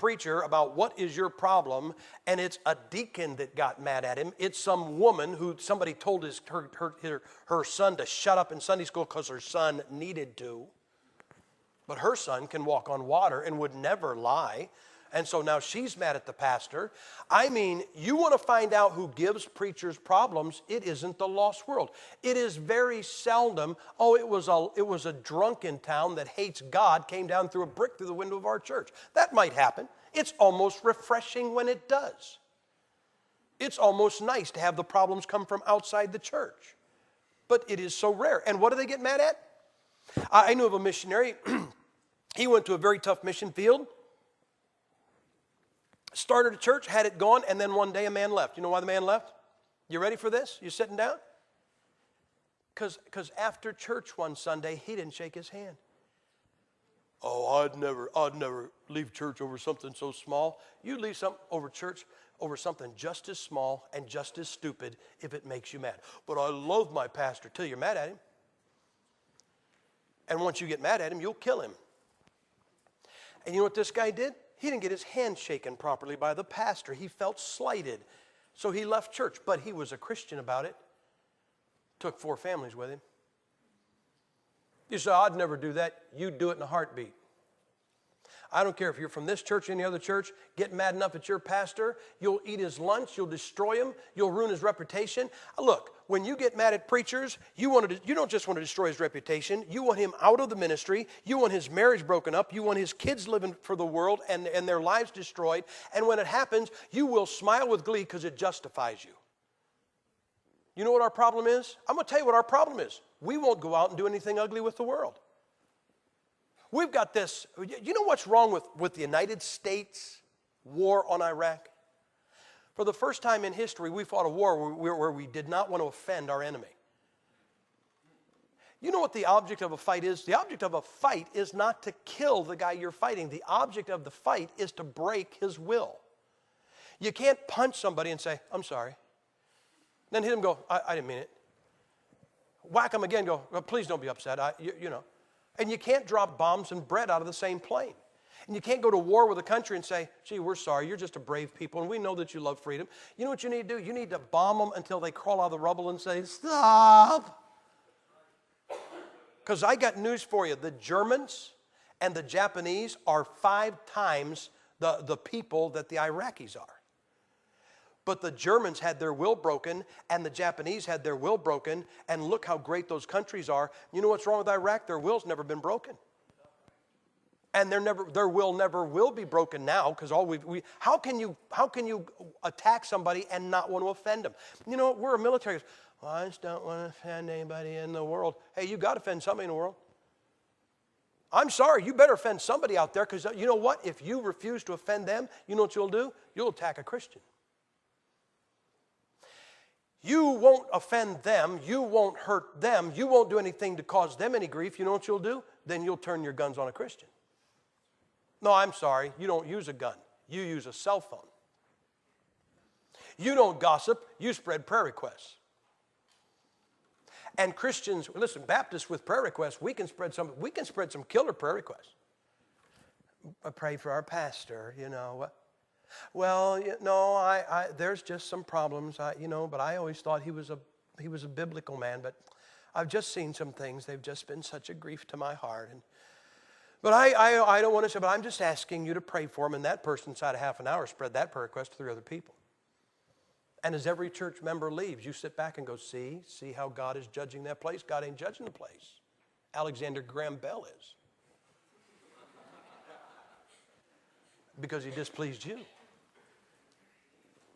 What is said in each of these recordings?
preacher about what is your problem, and it's a deacon that got mad at him. It's some woman who somebody told her son to shut up in Sunday school because her son needed to. But her son can walk on water and would never lie. And so now she's mad at the pastor. I mean, you want to find out who gives preachers problems, it isn't the lost world. It is very seldom, it was a drunk in town that hates God, came down through a brick through the window of our church. That might happen. It's almost refreshing when it does. It's almost nice to have the problems come from outside the church. But it is so rare. And what do they get mad at? I knew of a missionary. He went to a very tough mission field. Started a church, had it going, and then one day a man left. You know why the man left? You ready for this? You sitting down? Because after church one Sunday, he didn't shake his hand. Oh, I'd never leave church over something so small. You leave something over church over something just as small and just as stupid if it makes you mad. But I love my pastor till you're mad at him. And once you get mad at him, you'll kill him. And you know what this guy did? He didn't get his hand shaken properly by the pastor. He felt slighted. So he left church, but he was a Christian about it. Took 4 families with him. You say, I'd never do that. You'd do it in a heartbeat. I don't care if you're from this church or any other church, get mad enough at your pastor, you'll eat his lunch, you'll destroy him, you'll ruin his reputation. Look, when you get mad at preachers, you don't just want to destroy his reputation, you want him out of the ministry, you want his marriage broken up, you want his kids living for the world and their lives destroyed, and when it happens, you will smile with glee because it justifies you. You know what our problem is? I'm going to tell you what our problem is. We won't go out and do anything ugly with the world. We've got this, you know what's wrong with the United States war on Iraq? For the first time in history, we fought a war where we did not want to offend our enemy. You know what the object of a fight is? The object of a fight is not to kill the guy you're fighting. The object of the fight is to break his will. You can't punch somebody and say, I'm sorry. Then hit him and go, I didn't mean it. Whack him again, go, well, please don't be upset. You know. And you can't drop bombs and bread out of the same plane. And you can't go to war with a country and say, gee, we're sorry, you're just a brave people, and we know that you love freedom. You know what you need to do? You need to bomb them until they crawl out of the rubble and say, stop. Because I got news for you. The Germans and the Japanese are 5 times the people that the Iraqis are. But the Germans had their will broken, and the Japanese had their will broken, and look how great those countries are. You know what's wrong with Iraq? Their will's never been broken. And their will never will be broken now, because how can you attack somebody and not want to offend them? You know, we're a military. Well, I just don't want to offend anybody in the world. Hey, you got to offend somebody in the world. I'm sorry, you better offend somebody out there, because you know what? If you refuse to offend them, you know what you'll do? You'll attack a Christian. You won't offend them. You won't hurt them. You won't do anything to cause them any grief. You know what you'll do? Then you'll turn your guns on a Christian. No, I'm sorry. You don't use a gun. You use a cell phone. You don't gossip. You spread prayer requests. And Christians, listen, Baptists with prayer requests, we can spread some killer prayer requests. I pray for our pastor, you know. Well, no, there's just some problems, but I always thought he was a biblical man, but I've just seen some things. They've just been such a grief to my heart. But I don't want to say, but I'm just asking you to pray for him, and that person inside of half an hour spread that prayer request to 3 other people. And as every church member leaves, you sit back and go, see how God is judging that place? God ain't judging the place. Alexander Graham Bell is. Because he displeased you.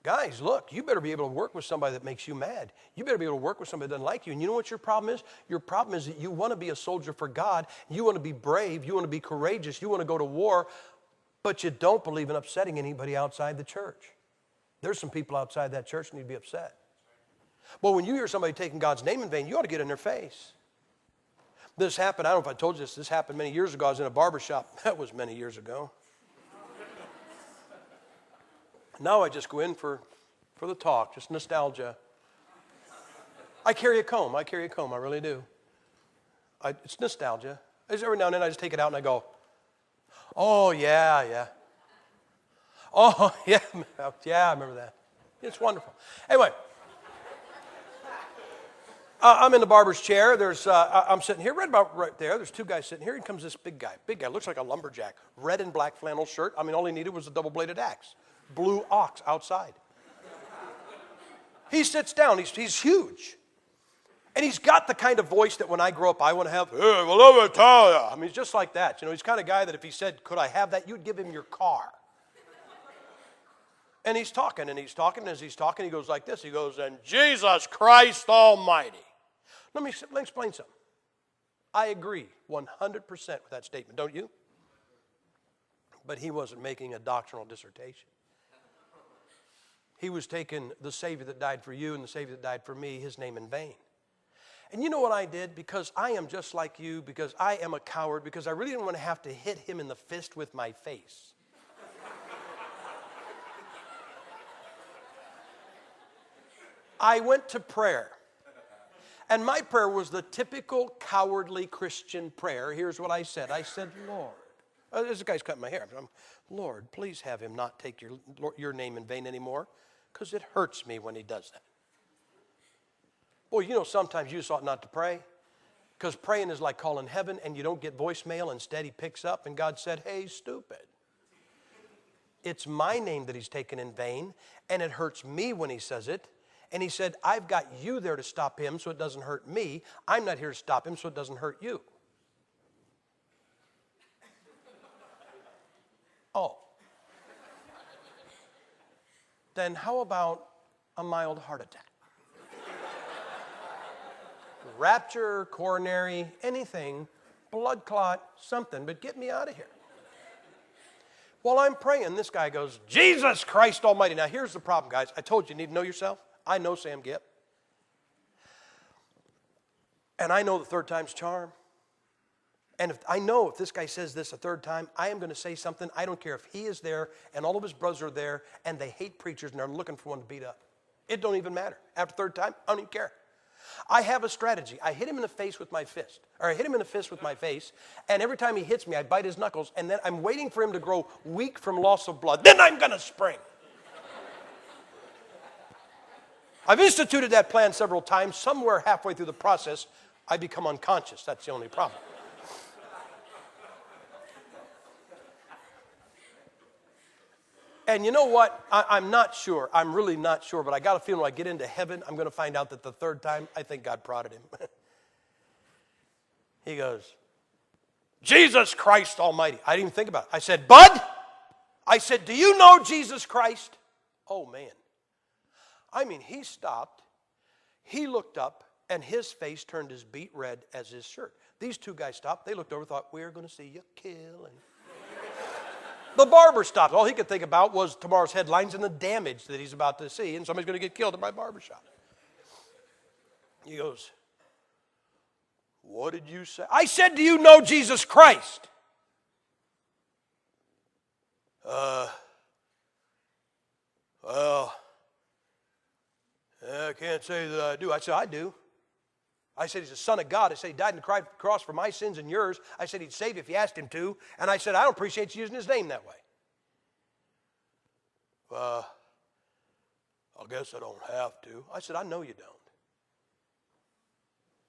Guys, look, you better be able to work with somebody that makes you mad. You better be able to work with somebody that doesn't like you. And you know what your problem is? Your problem is that you want to be a soldier for God. You want to be brave. You want to be courageous. You want to go to war. But you don't believe in upsetting anybody outside the church. There's some people outside that church that need to be upset. But when you hear somebody taking God's name in vain, you ought to get in their face. This happened, I don't know if I told you this, this happened many years ago. I was in a barber shop. That was many years ago. Now I just go in for the talk, just nostalgia. I carry a comb. I really do. It's nostalgia. Every now and then I just take it out and I go, oh, yeah. Oh, yeah. Yeah, I remember that. It's wonderful. Anyway, I'm in the barber's chair. I'm sitting here, right about right there. There's two guys sitting here. Here comes this big guy. Big guy, looks like a lumberjack. Red and black flannel shirt. I mean, all he needed was a double-bladed axe. Blue ox outside. He sits down. He's huge. And he's got the kind of voice that when I grow up, I want to have. Hey, well, let me tell you. I mean, he's just like that. You know, he's the kind of guy that if he said, could I have that, you'd give him your car. And he's talking, and he's talking, and as he's talking, he goes like this. He goes, and Jesus Christ Almighty. Let me explain something. I agree 100% with that statement, don't you? But he wasn't making a doctrinal dissertation. He was taking the Savior that died for you and the Savior that died for me, his name in vain. And you know what I did? Because I am just like you, because I am a coward, because I really didn't want to have to hit him in the fist with my face. I went to prayer. And my prayer was the typical cowardly Christian prayer. Here's what I said. I said, Lord. This guy's cutting my hair. Lord, please have him not take your name in vain anymore, because it hurts me when he does that. Boy, you know, sometimes you just ought not to pray, because praying is like calling heaven and you don't get voicemail. Instead, he picks up and God said, hey, stupid. It's my name that he's taken in vain, and it hurts me when he says it. And he said, I've got you there to stop him so it doesn't hurt me. I'm not here to stop him so it doesn't hurt you. Oh. Then how about a mild heart attack? Rapture, coronary, anything, blood clot, something, but get me out of here. While I'm praying, this guy goes, Jesus Christ Almighty. Now here's the problem, guys. I told you need to know yourself. I know Sam-Gipp. And I know the third time's charm. And if this guy says this a third time, I am going to say something. I don't care if he is there and all of his brothers are there and they hate preachers and they're looking for one to beat up. It don't even matter. After third time, I don't even care. I have a strategy. I hit him in the face with my fist. Or I hit him in the fist with my face, and every time he hits me, I bite his knuckles, and then I'm waiting for him to grow weak from loss of blood. Then I'm going to spring. I've instituted that plan several times. Somewhere halfway through the process, I become unconscious. That's the only problem. And you know what? I'm not sure. I'm really not sure. But I got a feeling when I get into heaven, I'm going to find out that the third time, I think God prodded him. He goes, Jesus Christ Almighty. I didn't even think about it. I said, Bud? I said, do you know Jesus Christ? Oh, man. I mean, he stopped. He looked up, and his face turned as beet red as his shirt. These two guys stopped. They looked over and thought, we're going to see you kill. And the barber stopped. All he could think about was tomorrow's headlines and the damage that he's about to see, and somebody's going to get killed at my barbershop. He goes, what did you say? I said, do you know Jesus Christ? Well, I can't say that I do. I said, I do. I said, he's the Son of God. I said, he died on the cross for my sins and yours. I said, he'd save you if you asked him to. And I said, I don't appreciate you using his name that way. I guess I don't have to. I said, I know you don't.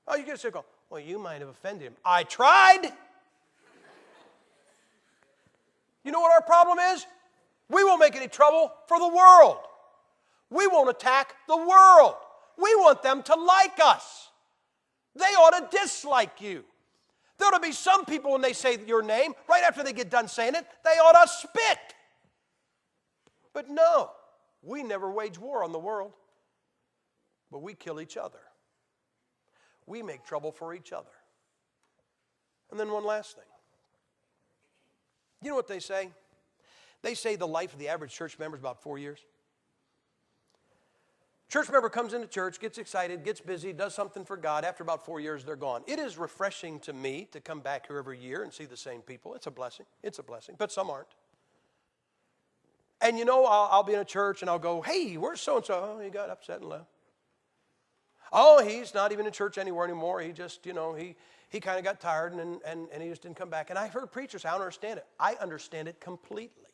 Oh, you get a circle. Well, you might have offended him. I tried. You know what our problem is? We won't make any trouble for the world. We won't attack the world. We want them to like us. They ought to dislike you. There ought to be some people when they say your name, right after they get done saying it, they ought to spit. But no, we never wage war on the world, but we kill each other. We make trouble for each other. And then one last thing. You know what they say? They say the life of the average church member is about 4 years. Church member comes into church, gets excited, gets busy, does something for God. After about 4 years, they're gone. It is refreshing to me to come back here every year and see the same people. It's a blessing. It's a blessing. But some aren't. And you know, I'll be in a church and I'll go, hey, where's so-and-so? Oh, he got upset and left. Oh, he's not even in church anymore. He just, he kind of got tired and he just didn't come back. And I've heard preachers say, I don't understand it. I understand it completely.